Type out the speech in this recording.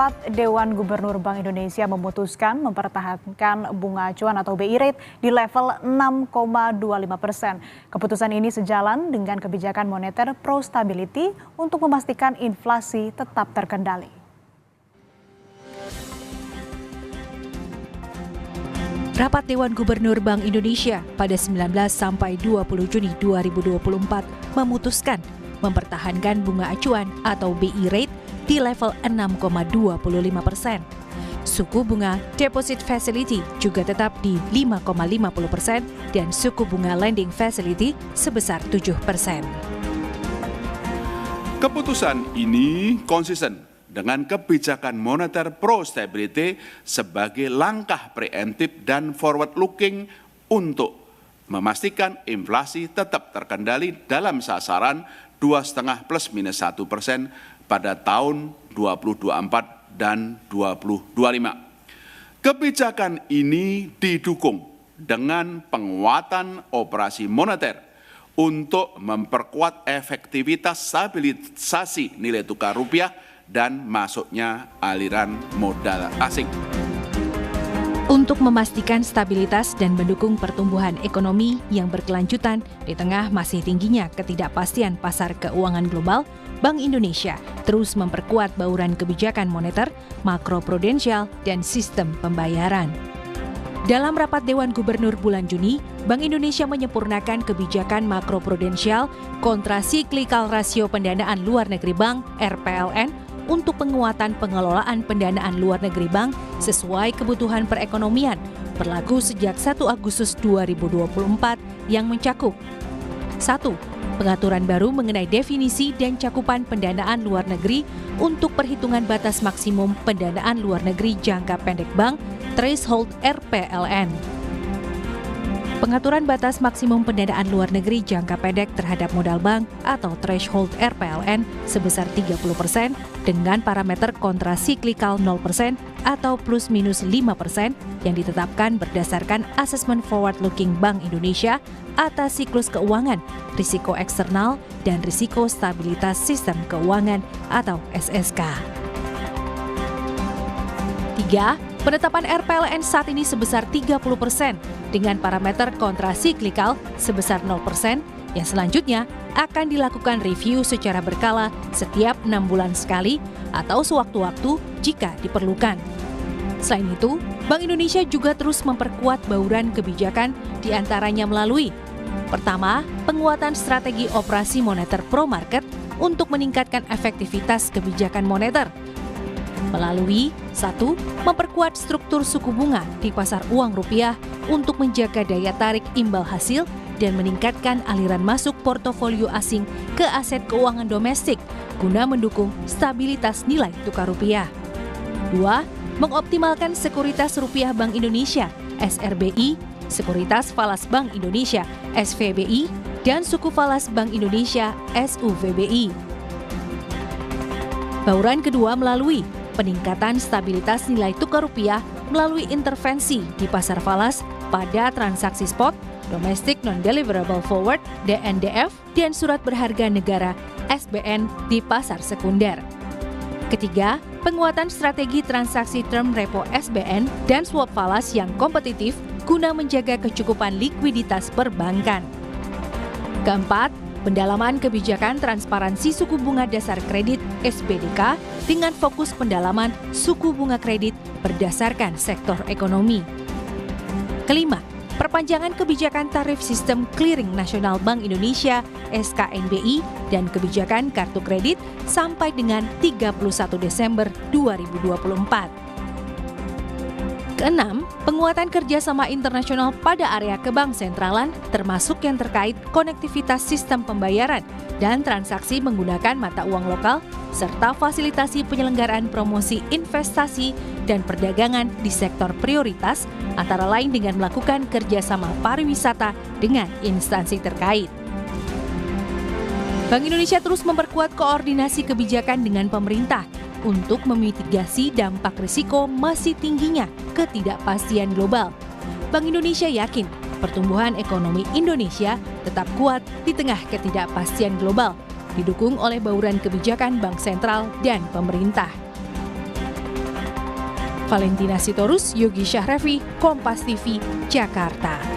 Rapat Dewan Gubernur Bank Indonesia memutuskan mempertahankan bunga acuan atau BI rate di level 6,25%. Keputusan ini sejalan dengan kebijakan moneter pro stability untuk memastikan inflasi tetap terkendali. Rapat Dewan Gubernur Bank Indonesia pada 19 sampai 20 Juni 2024 memutuskan mempertahankan bunga acuan atau BI rate di level 6,25%. Suku bunga Deposit Facility juga tetap di 5,50% dan suku bunga Lending Facility sebesar 7%. Keputusan ini konsisten dengan kebijakan moneter pro stability sebagai langkah preemptif dan forward-looking untuk memastikan inflasi tetap terkendali dalam sasaran 2,5 +-1% pada tahun 2024 dan 2025. Kebijakan ini didukung dengan penguatan operasi moneter untuk memperkuat efektivitas stabilisasi nilai tukar rupiah dan masuknya aliran modal asing. Untuk memastikan stabilitas dan mendukung pertumbuhan ekonomi yang berkelanjutan di tengah masih tingginya ketidakpastian pasar keuangan global, Bank Indonesia terus memperkuat bauran kebijakan moneter, makroprudensial, dan sistem pembayaran. Dalam rapat Dewan Gubernur bulan Juni, Bank Indonesia menyempurnakan kebijakan makroprudensial kontrasiklikal rasio pendanaan luar negeri bank (RPLN) untuk penguatan pengelolaan pendanaan luar negeri bank sesuai kebutuhan perekonomian berlaku sejak 1 Agustus 2024 yang mencakup 1. Pengaturan baru mengenai definisi dan cakupan pendanaan luar negeri untuk perhitungan batas maksimum pendanaan luar negeri jangka pendek bank threshold RPLN. Pengaturan batas maksimum pendanaan luar negeri jangka pendek terhadap modal bank atau threshold RPLN sebesar 30% dengan parameter kontrasiklikal 0% atau plus minus 5% yang ditetapkan berdasarkan asesmen forward-looking Bank Indonesia atas siklus keuangan, risiko eksternal, dan risiko stabilitas sistem keuangan atau SSK. 3. Penetapan RPLN saat ini sebesar 30% dengan parameter kontrasiklikal sebesar 0% yang selanjutnya akan dilakukan review secara berkala setiap 6 bulan sekali atau sewaktu-waktu jika diperlukan. Selain itu, Bank Indonesia juga terus memperkuat bauran kebijakan diantaranya melalui pertama, penguatan strategi operasi moneter pro-market untuk meningkatkan efektivitas kebijakan moneter melalui 1. Memperkuat struktur suku bunga di pasar uang rupiah untuk menjaga daya tarik imbal hasil dan meningkatkan aliran masuk portofolio asing ke aset keuangan domestik guna mendukung stabilitas nilai tukar rupiah. 2. Mengoptimalkan sekuritas rupiah Bank Indonesia (SRBI), sekuritas falas Bank Indonesia (SVBI), dan suku falas Bank Indonesia (SUVBI). Bauran kedua melalui peningkatan stabilitas nilai tukar rupiah melalui intervensi di pasar falas pada transaksi spot, domestic non-deliverable forward (DNDF), dan surat berharga negara (SBN) di pasar sekunder. Ketiga, penguatan strategi transaksi term repo SBN dan swap falas yang kompetitif guna menjaga kecukupan likuiditas perbankan. Keempat, pendalaman kebijakan transparansi suku bunga dasar kredit (SBDK) dengan fokus pendalaman suku bunga kredit berdasarkan sektor ekonomi. Kelima, perpanjangan kebijakan tarif sistem clearing nasional Bank Indonesia (SKNBI) dan kebijakan kartu kredit sampai dengan 31 Desember 2024. Keenam, penguatan kerjasama internasional pada area kebank sentralan termasuk yang terkait konektivitas sistem pembayaran dan transaksi menggunakan mata uang lokal serta fasilitasi penyelenggaraan promosi investasi dan perdagangan di sektor prioritas antara lain dengan melakukan kerjasama pariwisata dengan instansi terkait. Bank Indonesia terus memperkuat koordinasi kebijakan dengan pemerintah untuk memitigasi dampak risiko masih tingginya ketidakpastian global. Bank Indonesia yakin pertumbuhan ekonomi Indonesia tetap kuat di tengah ketidakpastian global, didukung oleh bauran kebijakan bank sentral dan pemerintah. Valentina Sitorus, Yogi Syahrevi, Kompas TV, Jakarta.